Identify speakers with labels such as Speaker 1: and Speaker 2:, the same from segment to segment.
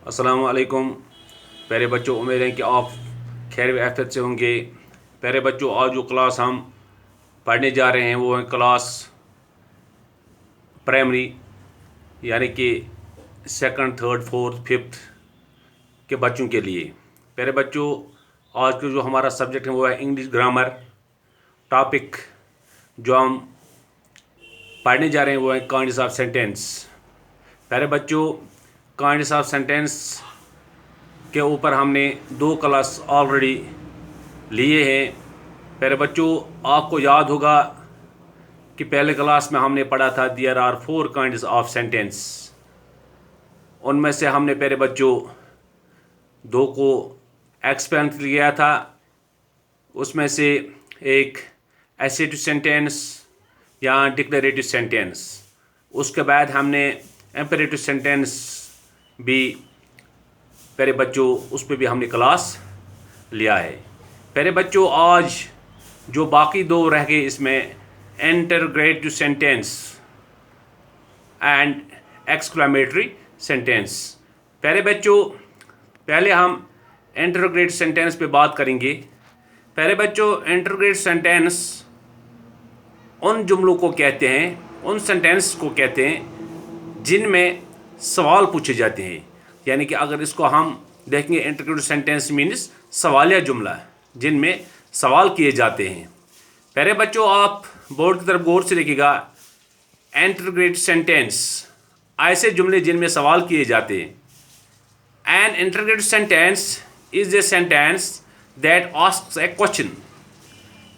Speaker 1: अस्सलामुअलैकुम प्यारे बच्चों, उम्मीद है कि आप खैर व आफियत से होंगे। प्यारे बच्चों, आज जो क्लास हम पढ़ने जा रहे हैं वो है क्लास प्राइमरी, यानी कि सेकंड, थर्ड, फोर्थ, फिफ्थ के बच्चों के लिए। प्यारे बच्चों, आज का जो हमारा सब्जेक्ट है वो है इंग्लिश ग्रामर। टॉपिक जो हम पढ़ने जा रहे हैं वो है काइंड्स ऑफ सेंटेंस। प्यारे बच्चों, काइंड्स ऑफ सेंटेंस के ऊपर हमने 2 क्लास ऑलरेडी लिए हैं। प्यारे बच्चों, आपको याद होगा कि पहले क्लास में हमने पढ़ा था there are 4 kinds of sentence. उनमें से हमने प्यारे बच्चों 2 को एक्सप्लेन किया था। उसमें से एक एसेटिव सेंटेंस या डिक्लेरेटिव सेंटेंस, उसके बाद हमने एम्पेरेटिव सेंटेंस भी प्यारे बच्चों उस पर भी हमने क्लास लिया है। प्यारे बच्चों, आज जो बाकी 2 रह गए इसमें interrogative sentence and exclamatory sentence. प्यारे बच्चों, पहले हम इंटररोगेटिव सेंटेंस पे बात करेंगे। प्यारे बच्चों, इंटररोगेटिव सेंटेंस उन जुमलों को कहते हैं, उन सेंटेंस को कहते हैं जिनमें सवाल पूछे जाते हैं। यानी कि अगर इसको हम देखेंगे, इंटररोगेटिव सेंटेंस मीन्स सवालिया जुमला जिनमें सवाल किए जाते हैं। प्यारे बच्चों, आप बोर्ड की तरफ गौर से देखिएगा। इंटररोगेटिव सेंटेंस ऐसे जुमले जिनमें सवाल किए जाते हैं। An interrogative sentence is a sentence that asks a question.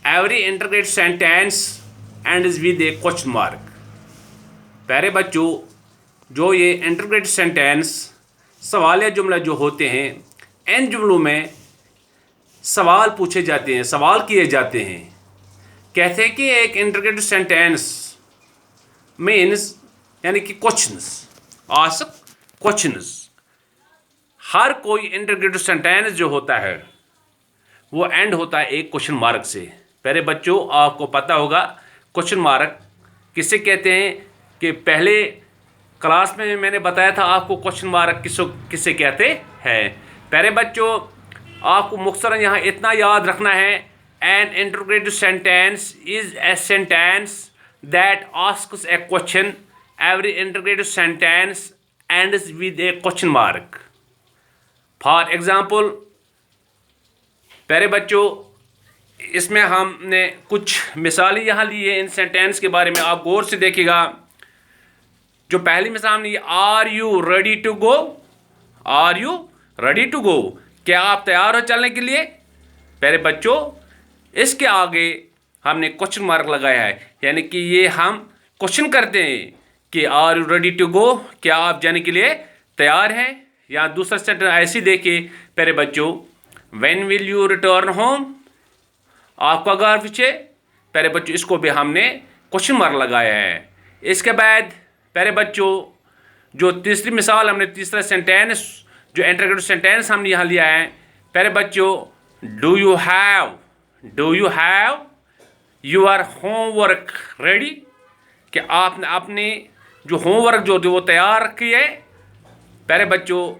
Speaker 1: Every interrogative sentence ends with a question mark. प्यारे बच्चों, जो ये इंटररोगेटिव सेंटेंस सवालिया जुमला जो होते हैं, इन जुमलों में सवाल पूछे जाते हैं, सवाल किए जाते हैं। कहते हैं कि एक इंटररोगेटिव सेंटेंस मीन्स यानी कि क्वेश्चंस, आस्क क्वेश्चंस। हर कोई इंटररोगेटिव सेंटेंस जो होता है वो एंड होता है एक क्वेश्चन मार्क से। प्यारे बच्चों, आपको पता होगा क्वेश्चन मार्क किसे कहते हैं कि पहले क्लास में मैंने बताया था आपको क्वेश्चन मार्क किसे कहते हैं। प्यारे बच्चों, आपको मुख्तसरन यहाँ इतना याद रखना है, an interrogative sentence is a sentence that asks a question. Every interrogative sentence ends with a question mark. For example, प्यारे बच्चों, इसमें हमने कुछ मिसालें यहाँ ली है इन सेंटेंस के बारे में। आप गौर से देखिएगा। जो पहली मिसाल हमने, are you ready to go. Are you ready to go, क्या आप तैयार हो चलने के लिए। प्यारे बच्चों, इसके आगे हमने क्वेश्चन मार्क लगाया है, यानी कि ये हम क्वेश्चन करते हैं कि are you ready to go, क्या आप जाने के लिए तैयार हैं। या दूसरा सेंटेंस ऐसे देखिए प्यारे बच्चों, when will you return home, आप कब घर पीछे। प्यारे बच्चों, इसको भी हमने क्वेश्चन मार्क लगाया है। इसके बाद प्यारे बच्चों, जो तीसरी मिसाल हमने, तीसरा सेंटेंस जो इंटररोगेटिव सेंटेंस हमने यहाँ लिया है, प्यारे बच्चों, do you have your homework ready, कि आपने अपने जो होमवर्क जो वो तैयार रखी है। प्यारे बच्चों,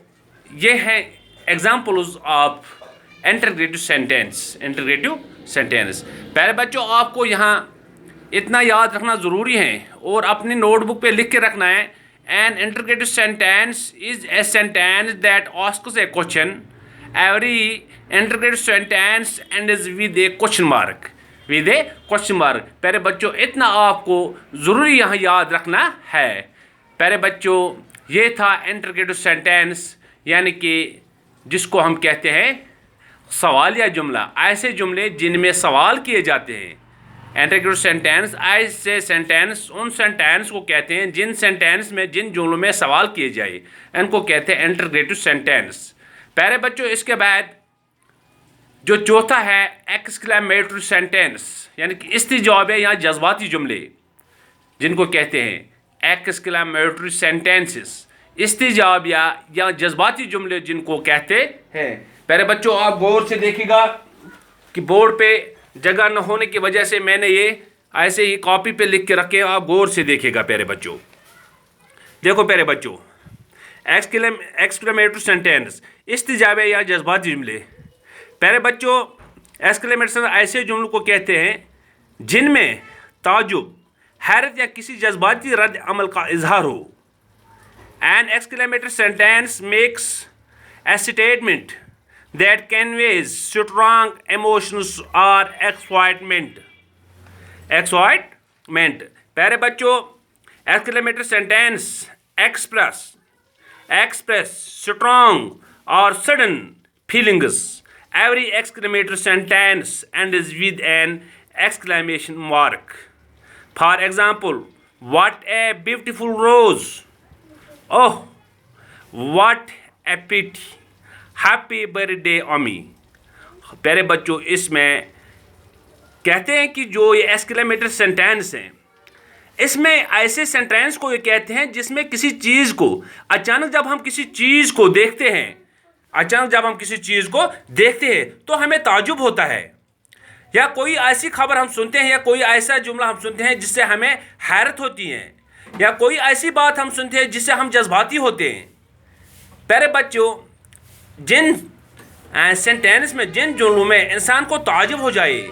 Speaker 1: ये हैं एग्जाम्पल्स ऑफ इंटररोगेटिव सेंटेंस। प्यारे बच्चों, आपको यहाँ इतना याद रखना ज़रूरी है और अपनी नोटबुक पे लिख के रखना है। An interrogative sentence is a sentence that asks a question. Every interrogative sentence ends with a question mark. प्यारे बच्चों, इतना आपको ज़रूरी यहाँ याद रखना है। प्यारे बच्चों, ये था इंटररोगेटिव सेंटेंस, यानी कि जिसको हम कहते हैं सवालिया जुमला, ऐसे जुमले जिनमें सवाल किए जाते हैं। इंटररोगेटिव सेंटेंस ऐसे सेंटेंस, उन सेंटेंस को कहते हैं जिन सेंटेंस में, जिन जुमलों में सवाल किए जाए, इनको कहते हैं इंटररोगेटिव सेंटेंस। प्यारे बच्चों, इसके बाद जो चौथा है एक्सक्लेमेटरी सेंटेंस, यानी कि इस्तिजाबिया या जज्बाती जुमले, जिनको कहते हैं एक्सक्लेमेटरी सेंटेंसेस। इस्तिजाबिया या जज्बाती जुमले जिनको कहते हैं। प्यारे बच्चों, आप गौर से देखिएगा कि बोर्ड पे जगह न होने की वजह से मैंने ये ऐसे ही कॉपी पे लिख के रखे। आप गौर से देखिएगा प्यारे बच्चों। देखो प्यारे बच्चों, एक्सक्लेमेटरी सेंटेंस, इस्तिजाबे या जज्बाती जुमले। प्यारे बच्चों, एक्सक्लेमेटरी ऐसे जुमलों को कहते हैं जिनमें ताजुब, हैरत या किसी जज्बाती रद्द अमल का इजहार हो। An exclamatory sentence makes a statement that conveys strong emotions or excitement. प्यारे बच्चों, exclamatory sentence express strong or sudden feelings. Every exclamatory sentence ends with an exclamation mark. For example, what a beautiful rose. Oh, what a pity. Happy birthday Ami. प्यारे बच्चों, इसमें कहते हैं कि जो ये एक्सक्लेमेटरी सेंटेंस हैं, इसमें ऐसे सेंटेंस को ये कहते हैं जिसमें किसी चीज़ को अचानक जब हम किसी चीज़ को देखते हैं तो हमें ताजुब होता है, या कोई ऐसी खबर हम सुनते हैं या कोई ऐसा जुमला हम सुनते हैं जिससे हमें हैरत होती है, या कोई ऐसी बात हम सुनते हैं जिससे हम जज्बाती होते हैं। प्यारे बच्चों, जिन सेंटेंस में, जिन जुमलों में इंसान को ताजुब हो जाए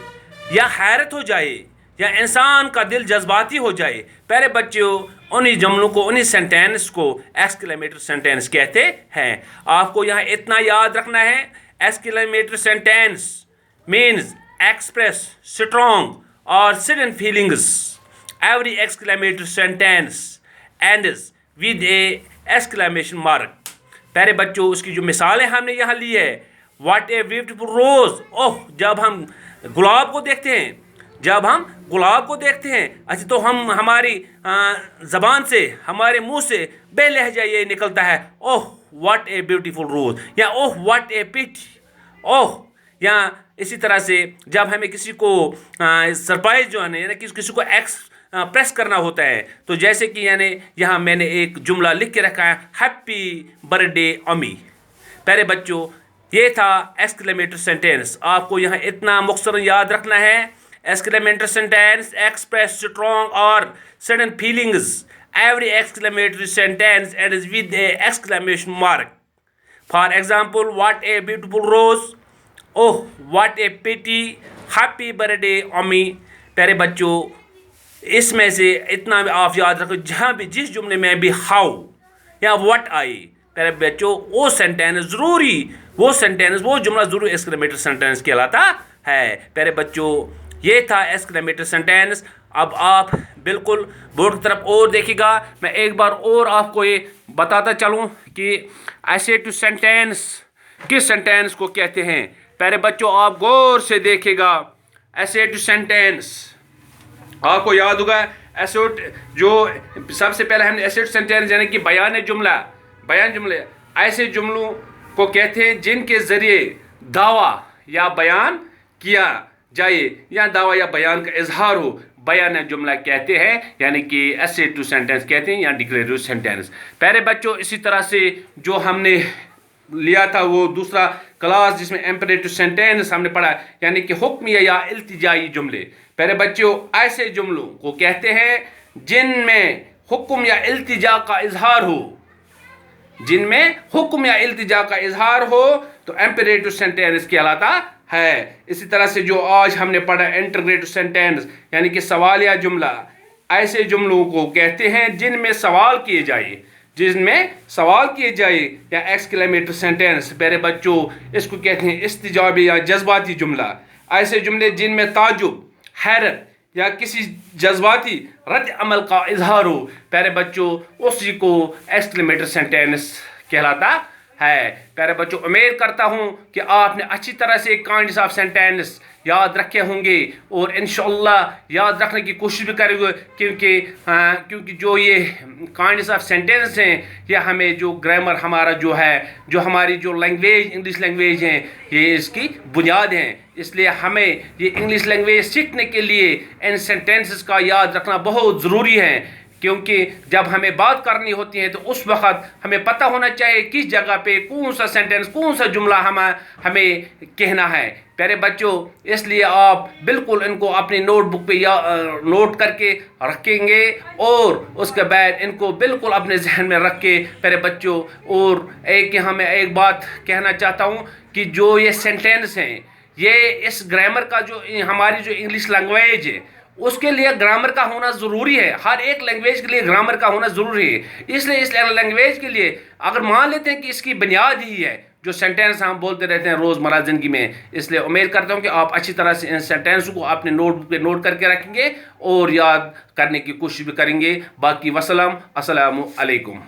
Speaker 1: या हैरत हो जाए या इंसान का दिल जज्बाती हो जाए, प्यारे बच्चों, उन्हीं जुमलों को, उन्हीं सेंटेंस को एक्सक्लेमेटरी सेंटेंस कहते हैं। आपको यहाँ इतना याद रखना है, exclamatory sentence means express strong or sudden feelings. Every exclamatory sentence ends with a exclamation mark. प्यारे बच्चों, उसकी जो मिसालें हमने यहाँ ली है, what a beautiful rose. ओह, जब हम गुलाब को देखते हैं, अच्छा तो हम हमारी ज़बान से, हमारे मुंह से बेलहजा ये निकलता है, ओह what a beautiful rose, या ओह what a pity. ओह, या इसी तरह से जब हमें किसी को सरप्राइज जो है ना, किसी को प्रेस करना होता है, तो जैसे कि यानी यहाँ मैंने एक जुमला लिख के रखा है, हैप्पी बर्थडे अमी। प्यारे बच्चों, ये था एक्सक्लेमेटरी सेंटेंस। आपको यहाँ इतना मुख्तसर याद रखना है, एक्सक्लेमेटरी सेंटेंस एक्सप्रेस स्ट्रॉन्ग और sudden feelings. Every exclamatory sentence ends with a exclamation mark. For example, what a beautiful rose, oh what a pity, happy birthday Ami. प्यारे बच्चों, इसमें से इतना भी आप याद रखो, जहाँ भी जिस जुमले में भी हाउ या व्हाट आई, प्यारे बच्चों, वो जुमला ज़रूर एक्सक्लेमेटरी सेंटेंस कहलाता है। प्यारे बच्चों, ये था एक्सक्लेमेटरी सेंटेंस। अब आप बिल्कुल बोर्ड की तरफ और देखिएगा। मैं एक बार और आपको ये बताता चलूँ कि एसेटिव सेंटेंस किस सेंटेंस को कहते हैं। प्यारे बच्चों, आप गौर से देखिएगा, एसेटिव सेंटेंस आपको याद होगा। एसेट जो सबसे पहले हमने एसेटिव सेंटेंस यानी कि बयान जुमले ऐसे जुमलों को कहते हैं जिनके ज़रिए दावा या बयान किया जाए या दावा या बयान का इजहार हो, बयान जुमला कहते हैं, यानी कि एसेटिव सेंटेंस कहते हैं या डिक्लेरेटिव सेंटेंस। प्यारे बच्चों, इसी तरह से जो हमने लिया था वो दूसरा क्लास जिसमें इंपेरेटिव सेंटेंस हमने पढ़ा, यानी कि हुक्मिया या इल्तिजाई जुमले। प्यारे बच्चों, ऐसे जुमलों को कहते हैं जिनमें हुक्म या इल्तिजा का इजहार हो, तो इंपेरेटिव सेंटेंस कहलाता है। इसी तरह से जो आज हमने पढ़ा इंटरोगेटिव सेंटेंस यानी कि सवालिया जुमला, ऐसे जुमलों को कहते हैं जिनमें सवाल किए जाए या एक्सक्लेमेटरी सेंटेंस। प्यारे बच्चों, इसको कहते हैं इस्तिजाबी या जज्बाती जुमला। ऐसे जुमले जिनमें ताजुब, हैरत या किसी जज्बाती रद्द अमल का इजहार हो, प्यारे बच्चों, उसी को एक्सक्लेमेटरी सेंटेंस कहलाता है। प्यारे बच्चों, उम्मीद करता हूँ कि आपने अच्छी तरह से काइंड्स ऑफ सेंटेंस याद रखे होंगे और इंशाअल्लाह याद रखने की कोशिश भी करेंगे, क्योंकि जो ये काइंड्स ऑफ सेंटेंस हैं, ये हमें जो ग्रामर हमारा जो है, जो हमारी जो लैंग्वेज इंग्लिश लैंग्वेज है, ये इसकी बुनियाद हैं। इसलिए हमें ये इंग्लिश लैंग्वेज सीखने के लिए इन सेंटेंसेस का याद रखना बहुत ज़रूरी है, क्योंकि जब हमें बात करनी होती है तो उस वक्त हमें पता होना चाहिए किस जगह पे कौन सा सेंटेंस, कौन सा जुमला हमें कहना है। प्यारे बच्चों, इसलिए आप बिल्कुल इनको अपनी नोटबुक पे या नोट करके रखेंगे और उसके बाद इनको बिल्कुल अपने जहन में रख के प्यारे बच्चों। और मैं एक बात कहना चाहता हूँ कि जो ये सेंटेंस हैं, ये इस ग्रामर का जो हमारी जो इंग्लिश लैंग्वेज है उसके लिए ग्रामर का होना ज़रूरी है। हर एक लैंग्वेज के लिए ग्रामर का होना ज़रूरी है। इसलिए इस लैंग्वेज के लिए अगर मान लेते हैं कि इसकी बुनियाद ही है जो सेंटेंस हम बोलते रहते हैं रोज़मर्रा ज़िंदगी में, इसलिए उम्मीद करता हूं कि आप अच्छी तरह से इन सेंटेंस को अपने नोटबुक पे नोट करके रखेंगे और याद करने की कोशिश भी करेंगे। बाकी वसलाम, अस्सलामु अलैकुम।